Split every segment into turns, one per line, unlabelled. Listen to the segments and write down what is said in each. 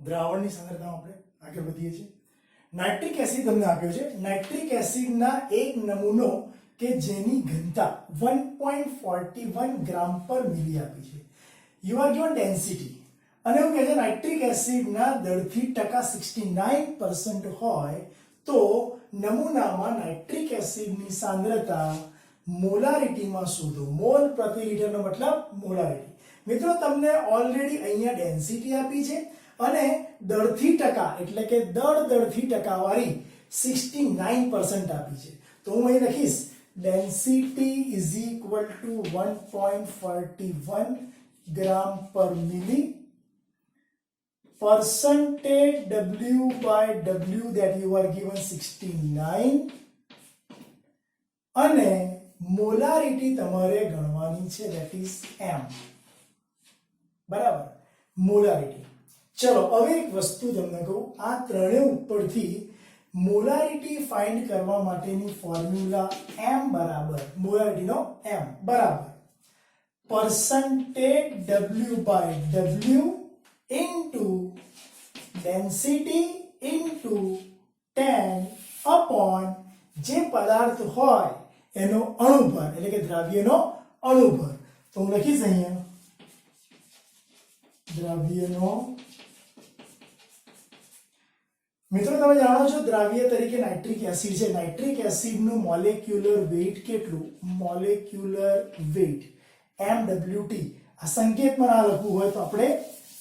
દ્રાવણની સાંદ્રતામાં આપણે આગળ વધીએ છીએ. નાઇટ્રિક એસિડ તમને આપ્યો છે. નાઇટ્રિક એસિડના એક નમૂનો કે જેની ઘનતા 1.41 ગ્રામ પર મિલી આપી છે. યુ આર ગિવન ડેન્સિટી અને એવું કહે છે નાઇટ્રિક એસિડના દળથી ટકા 69% હોય તો નમૂનામાં નાઇટ્રિક એસિડની સાંદ્રતા મોલારિટીમાં શોધો. મોલ પ્રતિ લિટરનો મતલબ મોલારિટી. મિત્રો તમને ઓલરેડી અહીંયા ડેન્સિટી આપી છે અને દળથી ટકા એટલે કે દળથી ટકાવાળી 69% આપી છે. તો હું અહીં લખીશ ડેન્સિટી ઇઝ ઇક્વલ ટુ 1.41 ગ્રામ પર મિલી. Percentage W by W that you are given 69 અને મોલારિટી તમારે ગણવાની છે that is M. બરાબર, મોલારિટી. ચલો હવે એક વસ્તુ તમને કહું, આ ત્રણેય ઉપરથી મોલારિટી ફાઇન્ડ કરવા માટેની ફોર્મ્યુલા M બરાબર મોલારિટીનો M બરાબર percentage W by W into density into 10 upon જે પદાર્થ હોય એનો અણુભર એટલે કે દ્રવ્યનો અણુભર. તો હું લખીશ અહીંયા દ્રવ્યનો. મિત્રો તમે જાણો છો દ્રવ્ય તરીકે નાઇટ્રિક એસિડ છે. નાઇટ્રિક એસિડનું મોલેક્યુલર વેઇટ કેટલું? Molecular weight MWT. આ સંકેતમાં ના લખવું હોય તો આપણે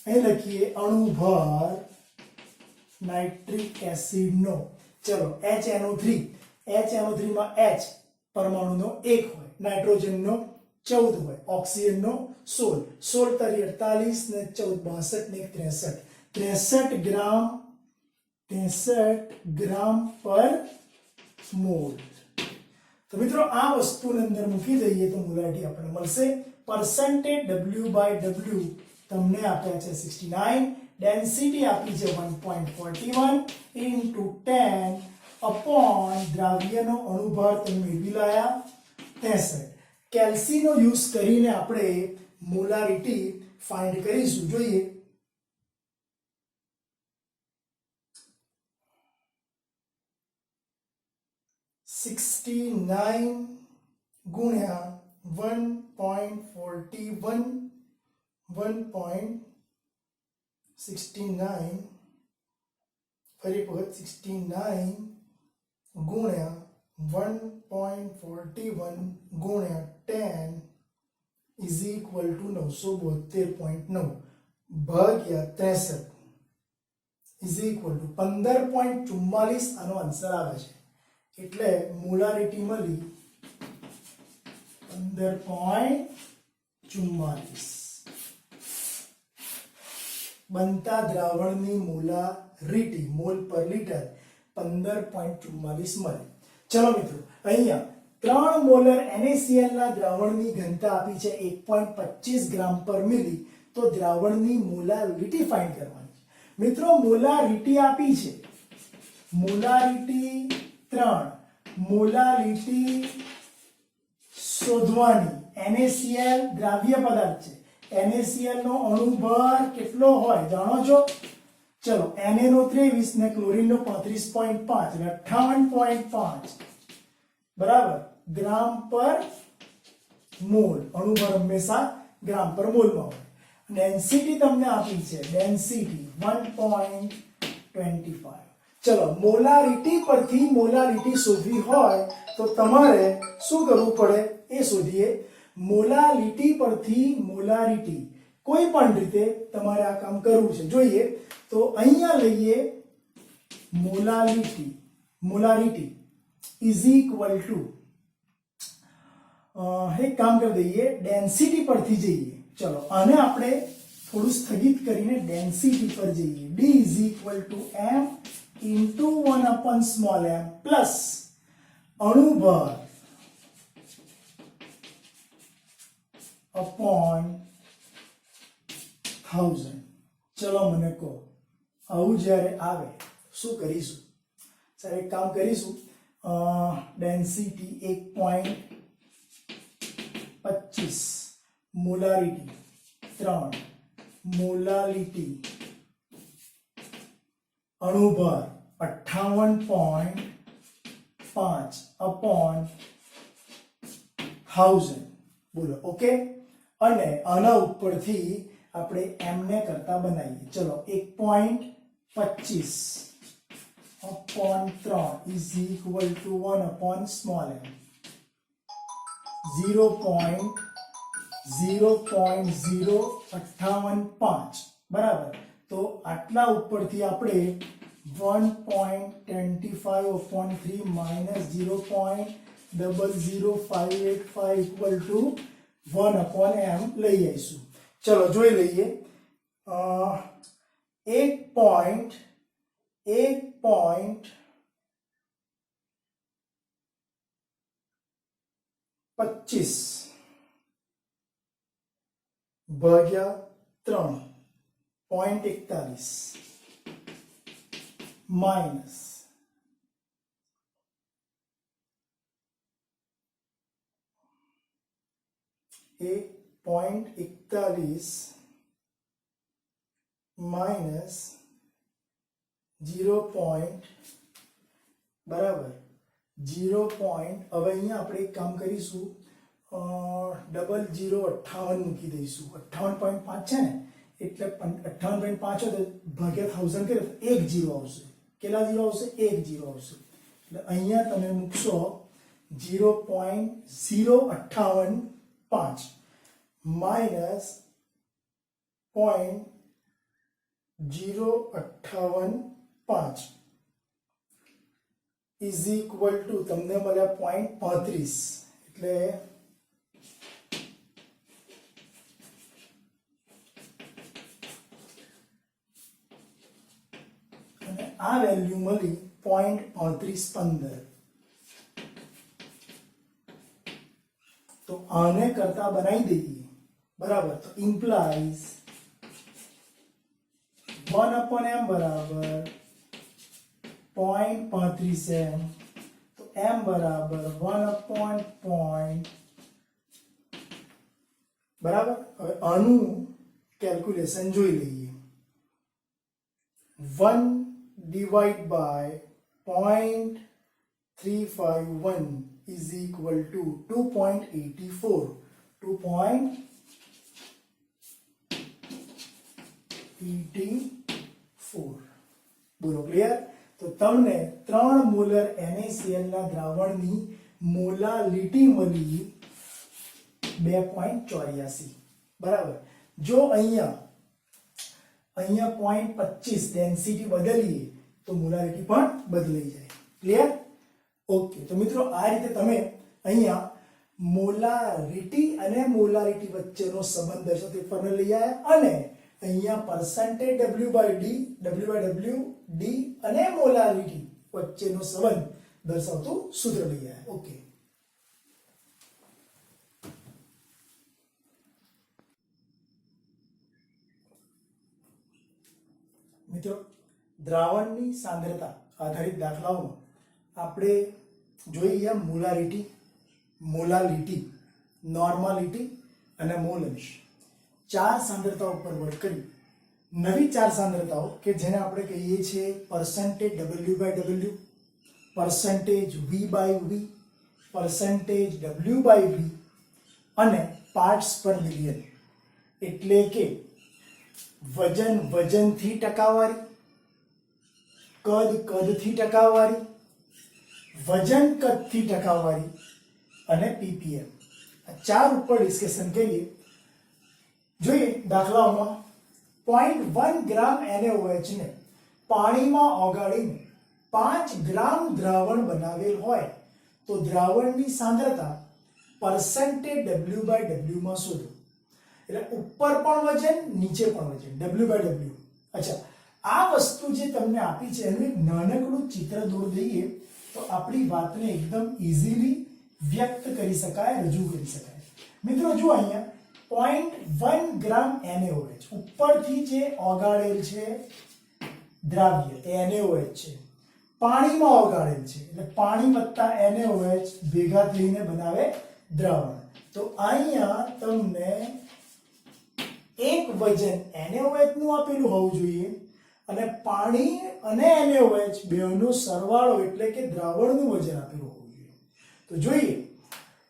અહીં લખીએ અણુભર નાઇટ્રિક એસિડનો. ચલો HNO3. HNO3 માં H પરમાણુનો 1 હોય, નાઇટ્રોજનનો 14 હોય, ઓક્સિજનનો 16. 16 તરી 48 ને 14 62 ને 63 ગ્રામ પર મોલ. તો મિત્રો આ વસ્તુની અંદર મૂકી દઈએ તો મોલારિટી આપણને મળશે. percentage W by W તમને આપ્યા છે 69, ડેન્સિટી આપી છે 1.41 into 10 upon દ્રવ્યનો અણુભાર તમે મેળવી લાયા 63. કેલ્સીનો યુઝ કરીને આપણે મોલારિટી ફાઇન્ડ કરીશું. જોઈએ ગુણ્યા 1.41 1.69 ફરી વખત 69 ગુણ્યા 1.41 ગુણ્યા 10 ઇઝ ઇક્વલ ટુ 972.9 ભાગ્યા 63 ઇઝ ઇક્વલ ટુ 15.44. આનો આન્સર આવે છે એટલે મોલારિટી મળી 15.44. બનતા દ્રાવણની મોલારિટી મોલ પર લિટર 15.44 મળે. ચલો મિત્રો અહીંયા 3 મોલર NaCl ના દ્રાવણની ઘનતા આપી છે 1.25 ગ્રામ પર મિલી. તો દ્રાવણની મોલારિટી ફાઇન્ડ કરવાની છે. મિત્રો મોલારિટી આપી છે, મોલારિટી 3, મોલારિટી શોધવાની. NaCl દ્રાવ્ય પદાર્થ છે. NaCl નો અણુભાર કેટલો હોય જાણો છો? ચલો Na નો 23 ને ક્લોરીન નો 35.5 એટલે 58.5 બરાબર ગ્રામ પર મોલ. અણુભાર હંમેશા ગ્રામ પર મોલમાં હોય. ડેન્સિટી તમને આપી છે ડેન્સિટી 1.25. ચલો મોલારિટી પરથી મોલારિટી શોધવી હોય તો તમારે શું કરવું પડે એ શોધીએ. મોલારિટી પરથી મોલારિટી કોઈ પણ રીતે તમારે આ કામ કરવું છે. જોઈએ તો અહીંયા લઈએ મોલારિટી ઇઝ ઇક્વલ ટુ એક કામ કરી દઈએ ડેન્સિટી પરથી જઈએ. ચલો આને આપણે થોડું સ્થગિત કરીને ડેન્સિટી પર જઈએ. D is equal two M into 1 upon small m plus અણુભાર upon 1000. ચલો મને કહો આવું જ્યારે આવે શું કરીશું? સર એક કામ કરીશું, ડેન્સિટી 1.25, મોલારિટી 3, મોલારિટી અણુભર 58.5 upon 1000 બોલો ઓકે અને આના ઉપરથી આપણે m ને કરતા બનાવીએ ચલો 1.25 upon 3 is equal to 1 upon small m 0.058 બરાબર તો આટલા ઉપરથી આપણે 1.25 upon 3 minus 0.00585 equal to 1 upon m લઈ આવીશું ચલો જોઈ લઈએ 1.25 ભાગ્યા 3.41 minus 1.41 minus 0. બરાબર 0. હવે અહીંયા આપણે એક કામ કરીશું 0058 મૂકી દઈશું 58.5 છે ને એટલે 58.5 હોય તો ભાગ્યા 1000 કરે તો એક જીરો આવશે કેટલા જીરો આવશે એક જીરો આવશે એટલે અહીંયા તમે મૂકશો 0.058 minus 0.058 is equal to તમને મળ્યા 0.35 એટલે અને આ વેલ્યુ મળી 0.3515 તો આને કરતા બનાવી દઈએ બરાબર તો implies 1 upon m બરાબર 0.35 m તો m બરાબર 1 upon point બરાબર હવે આનું કેલ્ક્યુલેશન જોઈ લઈએ 1 divided by 0.351 is equal to 2.84 2.84 બોલો ક્લિયર તો તમને 3 મોલર NaCl ના દ્રાવણની મોલાલિટી મળી 2.84 બરાબર જો અહીંયા 0.25 ડેન્સિટી બદલીએ તો મોલાલિટી પણ બદલાઈ જાય ક્લિયર ઓકે તો મિત્રો આ રીતે તમે અહીંયા મોલારિટી અને મોલારિટી વચ્ચેનો સંબંધ દર્શાવતો ફોર્મ્યુલા લઈ આવ્યા અને અહીંયા પરસેન્ટેજ W/W D અને મોલારિટી વચ્ચેનો સંબંધ દર્શાવતું સૂત્ર લઈ આવ્યા ઓકે મિત્રો દ્રાવણની સાંદ્રતા આધારિત દાખલાઓમાં આપણે જોઈએ મોલારિટી મોલાલિટી નોર્માલિટી અને મોલ અંશ ચાર સાંદ્રતાઓ પર વર્ક કરી નવી ચાર સાંદ્રતાઓ કે જેને આપણે કહીએ છીએ percentage W/W percentage V/V percentage W/V અને પાર્ટ્સ પર મિલિયન એટલે કે વજન વજનથી ટકાવારી કદ કદથી ટકાવારી વજન કદથી ટકાવારી અને ppm આ ચાર ઉપર ડિસ્કશન કરીએ જોઈએ દાખલાઓમાં 0.1 ગ્રામ NaOH ને પાણીમાં ઓગાળીને 5 ગ્રામ દ્રાવણ બનાવેલ હોય તો દ્રાવણની સાંદ્રતા પરસેન્ટેજ W/W માં શોધો એટલે ઉપર પણ વજન નીચે પણ વજન W/W અચ્છા આ વસ્તુ જે તમને આપી છે એનું એક નાનકડું ચિત્ર દોરી દઈએ તો આપણી વાતને એકદમ ઈઝીલી વ્યક્ત કરી શકાય રજૂ કરી શકાય મિત્રો જો અહીંયા 0.1 ગ્રામ NaOH ઉપરથી જે ઓગાળેલ છે દ્રાવ્ય એ NaOH છે પાણીમાં ઓગાળેલ છે એટલે પાણી વત્તા NaOH ભેગા થઈને બનાવે દ્રાવણ તો અહીંયા તમને એક વજન NaOH નું આપેલું હોવું જોઈએ અને પાણી અને NaOH બેનો સરવાળો એટલે કે દ્રાવણનું વજન આપેલું હોવું જોઈએ. તો જોઈએ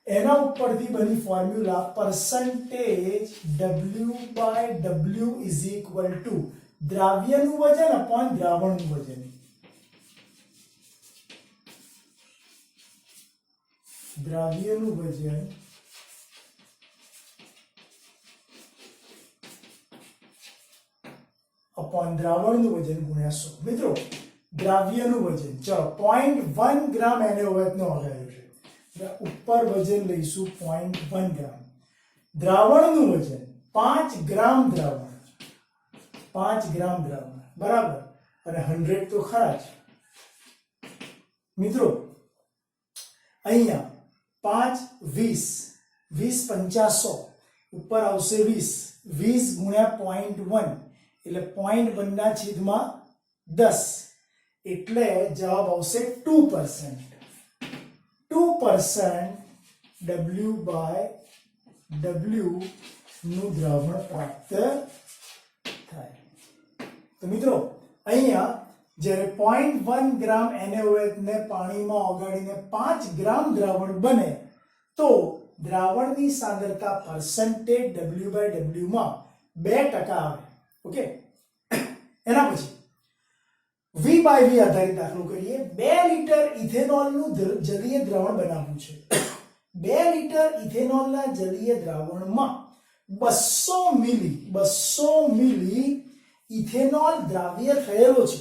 એના ઉપરથી બની formula percentage W/W is equal to દ્રાવ્યનું વજન અપોન દ્રાવણનું વજન. દ્રાવ્યનું વજન અપોન દ્રાવણનું વજન ગુણ્યા 100. મિત્રો દ્રાવ્યનું વજન ચલો 0.1 ગ્રામ NaOH નો ઓગાળ્યો છે. ઉપર વજન લઈશું 0.1 ગ્રામ. દ્રાવણનું વજન 5 ગ્રામ દ્રાવણ, 5 ગ્રામ દ્રાવણ બરાબર, અને 100 તો ખરા જ મિત્રો. અહીંયા 5 20 20 50 100 ઉપર આવશે 20 20 ગુણ્યા 0.1 એટલે 0.1 ના છેદમાં 10 એટલે જવાબ આવશે 2%. 2% W/W નું દ્રાવણ પ્રાપ્ત થાય. તો મિત્રો અહીંયા જ્યારે 0.1 ગ્રામ NaOH ને પાણીમાં ઓગાળીને 5 ગ્રામ દ્રાવણ બને તો દ્રાવણની સાંદ્રતા પરસેન્ટેજ W/W માં 2% આવે. ઓકે, એના પછી V/V આધારિત દાખલો કરીએ. 2 લીટર ઇથેનોલનું જલીય દ્રાવણ બનાવવું છે. 2 લીટર ઇથેનોલના જલીય દ્રાવણમાં 200 મિલી ઇથેનોલ દ્રાવ્ય થયેલો છે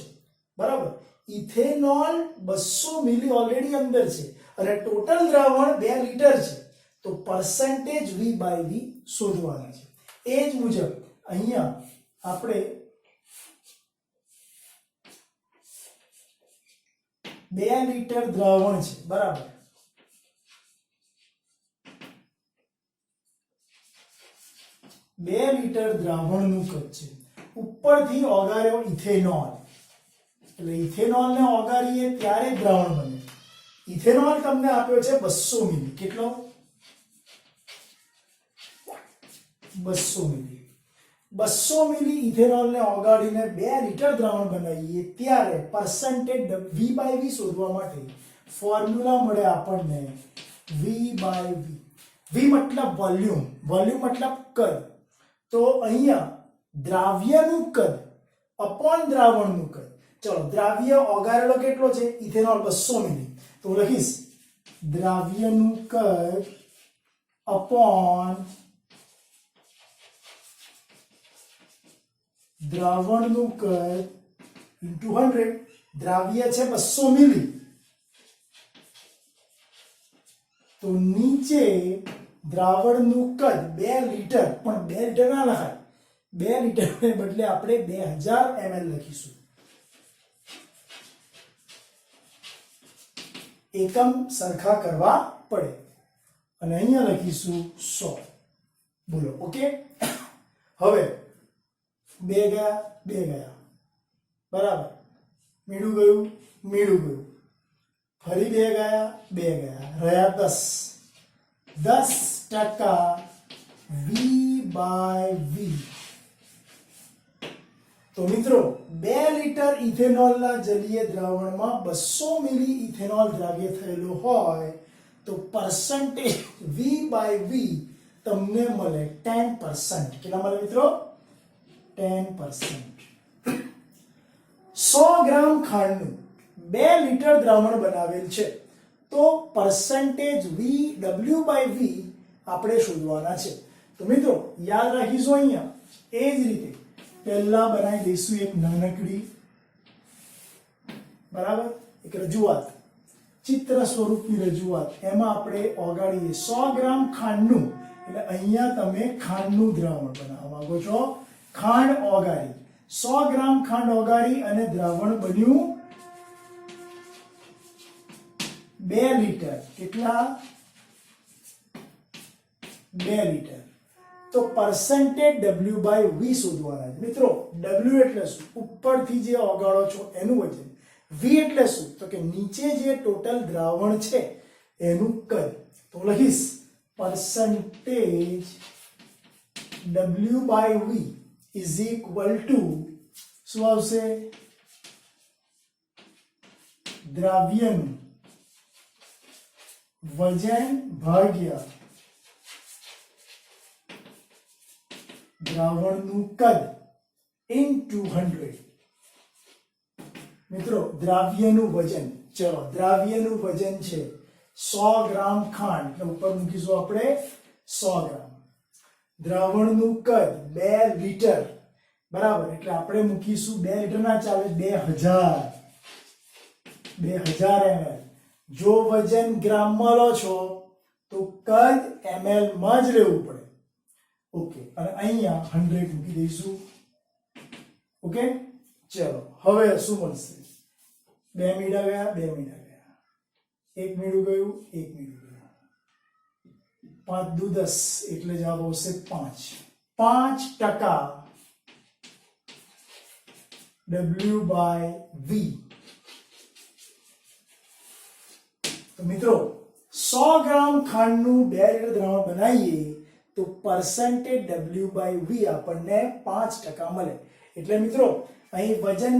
બરાબર. ઇથેનોલ 200 મિલી ઓલરેડી અંદર છે અને ટોટલ દ્રાવણ 2 લીટર છે. તો પરસેન્ટેજ V/V શોધવાના છે. એ જ મુજબ અહીંયા આપણે 2 લીટર દ્રાવણ છે બરાબર. 2 લીટર દ્રાવણનું કદ છે. ઉપરથી ઓગાળ્યો ઇથેનોલ એટલે ઇથેનોલને ઓગાળીએ ત્યારે દ્રાવણ બને. ઇથેનોલ તમને આપ્યો છે 200 મિલી. કેટલો? 200 મિલી. 200 મિલી ઇથેનોલને ઓગાળીને 2 લીટર દ્રાવણ બનાવીએ ત્યારે પરસેન્ટેજ V/V શોધવા માટે ફોર્મ્યુલા મળે આપણને V/V. V મતલબ વોલ્યુમ, વોલ્યુમ મતલબ કદ. તો અહીંયા દ્રાવ્યનું કદ અપોન દ્રાવણનું કદ. ચલો દ્રાવ્ય ઓગાળેલો કેટલો છે? ઇથેનોલ 200 મિલી. તો લખીશ દ્રાવ્યનું કદ અપોન દ્રાવણનું કદ ઇન્ટુ 100. દ્રાવ્ય છે 200 મિલી તો નીચે દ્રાવણનું કદ 2 લીટર, પણ 2 લીટર ના લખાય. 2 લીટરને બદલે આપણે 2000 ml લખીશું. એકમ સરખા કરવા પડે અને અહીંયા લખીશું 100. બોલો ઓકે. હવે 2 ગયા 2 ગયા બરાબર. મીઠું ગયું મીઠું ગયું. ફરી 2 ગયા 2 ગયા, રહ્યા 10. 10% V/V. તો મિત્રો 2 લીટર ઇથેનોલના જલીય દ્રાવણમાં 200 મિલી ઇથેનોલ દ્રાવ્ય થયેલો હોય તો પરસેન્ટેજ V/V તમને મળે 10%. કેટલા મળે મિત્રો? 10%. 100 ગ્રામ ખાંડનું 2 લીટર દ્રાવણ બનાવેલ છે તો પરસેન્ટેજ W/V આપણે શોધવાના છે. તો મિત્રો યાદ રાખીશું અહીંયા એ જ રીતે પહેલા બનાવી દઈશું એક નાનકડી બરાબર એક રજૂઆત, ચિત્ર સ્વરૂપની રજૂઆત. એમાં આપણે ઓગાળીએ 100 ગ્રામ ખાંડનું, એટલે અહીંયા તમે ખાંડનું દ્રાવણ બનાવવા માંગો છો. ખાંડ ઓગાળી 100 ગ્રામ ખાંડ ઓગાળી અને દ્રાવણ બન્યું 2 લીટર. કેટલા? 2 લીટર. તો પરસેન્ટેજ W/V શોધવાના છે. મિત્રો W એટલે શું? ઉપરથી જે ઓગાળો છો એનું વજન. V એટલે શું? તો કે નીચે જે ટોટલ દ્રાવણ છે એનું કદ. તો લખીશ percentage W/V is equal two શું આવશે? દ્રાવ્યનું વજન ભાગ્યા દ્રાવણનું કદ into 100. મિત્રો દ્રાવ્યનું વજન, ચલો દ્રાવ્યનું વજન છે 100 ગ્રામ ખાંડ, એટલે ઉપર મૂકીશું આપણે 100 ગ્રામ. દ્રાવણનું કદ 2 લીટર, બરાબર, એટલે આપણે મૂકીશું 2 લીટર ના ચાલે, 2000 ml. જો વજન ગ્રામમાં લો છો તો કદ ml માં જ લેવું પડે. ઓકે, અને અહીંયા 100 મૂકી દઈશું. ઓકે, ચલો હવે શું મળશે? 2 મીડા ગયા, 2 મીડા ગયા, 1 મીડું ગયું, 1 મીડું ગયું, 5 દુ 10, એટલે જવાબ આવશે 5% W/V. તો મિત્રો 100 ગ્રામ ખાંડનું 2 લીટર દ્રાવણ બનાવીએ તો પરસેન્ટેજ W/V આપણને 5% મળે. એટલે મિત્રો અહીં વજન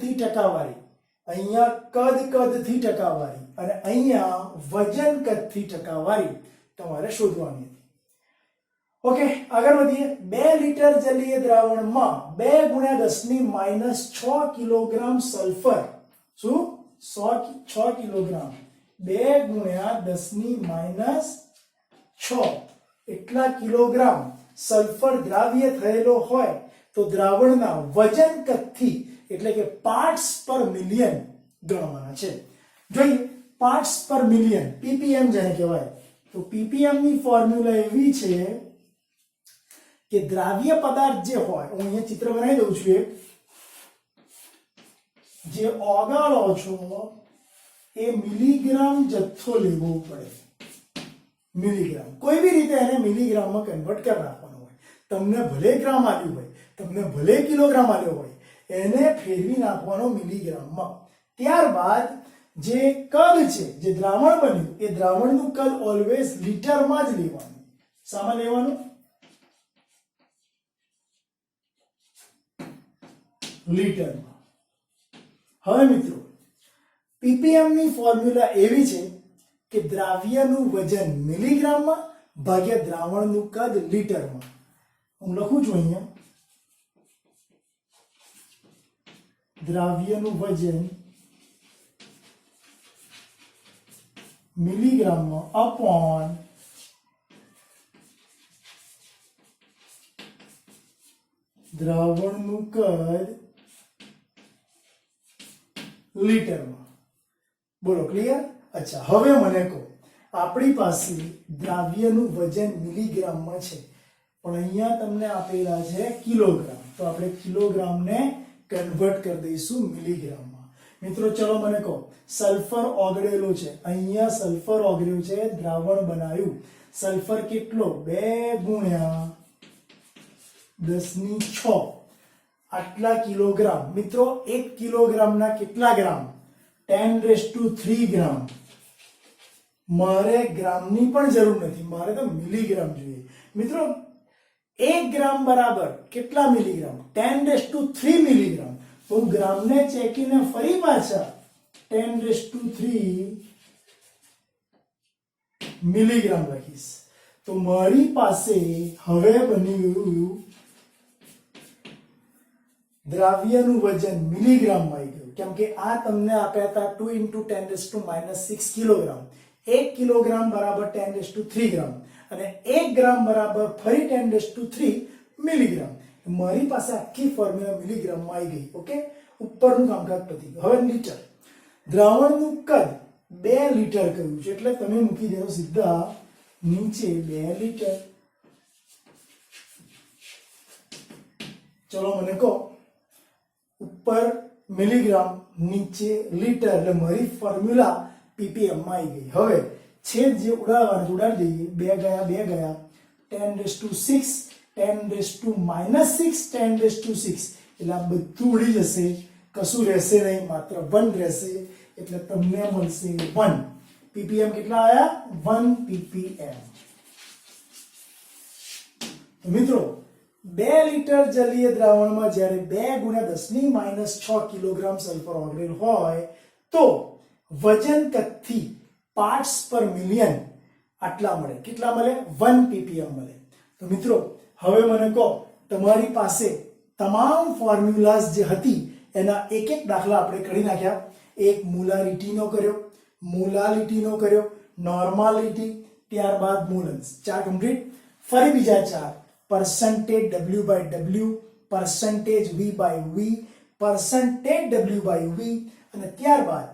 થી ટકાવારી, અહીંયા કદ થી ટકાવારી, અને અહીંયા વજન કદ થી ટકાવારી તમારે શોધવાની. ઓકે, આગળ વધીએ. 2 લીટર જલીય દ્રાવણમાં 2 × 10⁻6 કિલોગ્રામ સલ્ફર, શું 6 કિલોગ્રામ, 2 × 10⁻6 એટલા કિલોગ્રામ સલ્ફર દ્રાવ્ય થયેલો હોય તો દ્રાવણના વજન કદથી, એટલે કે પાર્ટ્સ પર મિલિયન ગણવાના છે. જોઈએ પાર્ટ્સ પર મિલિયન, ppm જેને કહેવાય. તો ppm ની ફોર્મ્યુલા એવી છે કે દ્રાવ્ય પદાર્થ જે હોય, હું અહીંયા ચિત્ર બનાવી દઉં છું, જે ઓગાળો છો એ મિલીગ્રામ જથ્થો લેવો પડે. મિલીગ્રામ, કોઈ બી રીતે એને મિલીગ્રામમાં કન્વર્ટ કરી નાખવાનો હોય. તમને ભલે ગ્રામ આપ્યું હોય, તમને ભલે કિલોગ્રામ આપ્યો હોય, એને ફેરવી નાખવાનો મિલીગ્રામમાં. ત્યારબાદ જે કદ છે, જે દ્રાવણ બન્યું, એ દ્રાવણનું કદ ઓલવેઝ લીટરમાં જ લેવાનું. શામાં લેવાનું? લીટરમાં. હવે મિત્રો ppm ની ફોર્મ્યુલા એવી છે કે દ્રાવ્યનું વજન મિલીગ્રામમાં ભાગ્યા દ્રાવણનું કદ લીટરમાં. હું લખું છું અહીંયા, દ્રાવ્યનું વજન મિલીગ્રામમાં અપોન દ્રાવણનું કદ લીટરમાં. બોલો ક્લિયર? અચ્છા, હવે મને કહો, આપણી પાસે દ્રાવ્યનું વજન મિલીગ્રામમાં છે, પણ અહીંયા તમને આપેલા છે કિલોગ્રામ, તો આપણે કિલોગ્રામને કન્વર્ટ કરી દઈશું મિલીગ્રામમાં. મિત્રો ચલો મને કહો, સલ્ફર ઓગળેલો છે, અહીંયા સલ્ફર ઓગળ્યું છે, દ્રાવણ બનાવ્યું. સલ્ફર કેટલો? 2 × 10⁶ આટલા કિલોગ્રામ. મિત્રો 1 કિલોગ્રામના કેટલા ગ્રામ? 10⁻³ ગ્રામ. મારે ગ્રામની પણ જરૂર નથી, મારે તો મિલીગ્રામ જોઈએ. મિત્રો 1 ગ્રામ બરાબર કેટલા મિલીગ્રામ? 10⁻³ મિલીગ્રામ. તો હું ગ્રામને ચેકીને ફરી પાછા 10⁻³ મિલીગ્રામ લખીશ. તો મારી પાસે હવે બન્યું દ્રાવ્યનું વજન મિલીગ્રામમાં આવી ગયું, કેમ કે આ તમને આપ્યા હતા 2 × 10⁻6 કિલોગ્રામ. 1 કિલોગ્રામ બરાબર 10⁻³ ગ્રામ, અને 1 ગ્રામ બરાબર ફરી 10⁻³ મિલીગ્રામ. મારી પાસે આખી ફોર્મ્યુલા મિલીગ્રામમાં આવી ગઈ. ઓકે, ઉપરનું કામકાજ પતી ગયું. હવે લીટર. દ્રાવણનું કદ 2 લીટર કહ્યું છે, એટલે તમે મૂકી દેજો સીધા નીચે 2 લીટર. ચલો મને કહો, ઉપર મિલીગ્રામ, નીચે લીટર, એટલે મારી ફોર્મ્યુલા ppm માં આવી ગઈ. હવે છેદ જે ઉડાડવાનું ઉડાડી દઈએ. 2 ગયા, 10⁻6, 10⁻6, 10⁻6, એટલે આ બધું ઉડી જશે, કશું રહેશે નહીં, માત્ર 1 રહેશે, એટલે તમને મળશે 1. ppm કેટલા આયા? 1 ppm. તો મિત્રો 2 લીટર જલીય દ્રાવણમાં જ્યારે 2 × 10⁻6 કિલોગ્રામ સલ્ફર ઓગળેલ હોય તો વજન કદથી પાર્ટ્સ પર મિલિયન આટલા મળે. કેટલા મળે? 1 ppm મળે. તો મિત્રો હવે મને કહો, તમારી પાસે તમામ ફોર્મ્યુલાઝ જે હતી એના એક એક દાખલા આપણે કરી નાખ્યા. એક મોલારિટીનો કર્યો, મોલાલિટીનો કર્યો, નોર્માલિટી, ત્યારબાદ મોલન્સ. 4 કમ્પ્લીટ. ફરી બીજા 4, percentage W/W, percentage V/V, percentage W/V અને ત્યારબાદ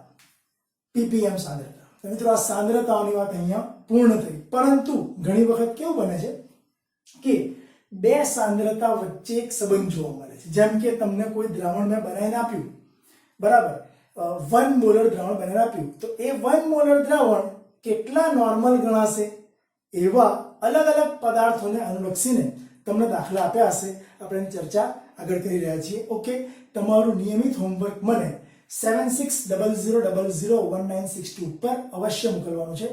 ppm સાંદ્રતા. તો મિત્રો આ સાંદ્રતાઓની વાત અહીંયા પૂર્ણ થઈ. પરંતુ ઘણી વખત કેવું બને છે કે બે સાંદ્રતા વચ્ચે એક સંબંધ જોવા મળે છે. જેમ કે તમને કોઈ દ્રાવણ મેં બનાવીને આપ્યું, બરાબર, 1 મોલર દ્રાવણ બનાવીને આપ્યું, તો એ 1 મોલર દ્રાવણ કેટલા નોર્મલ ગણાશે? એવા અલગ અલગ પદાર્થોને અનુલક્ષીને તમને દાખલા આપ્યા હશે. આપણે એની ચર્ચા આગળ કરી રહ્યા છીએ. ઓકે, તમારું નિયમિત હોમવર્ક મને 7600001962 પર અવશ્ય મોકલવાનું છે.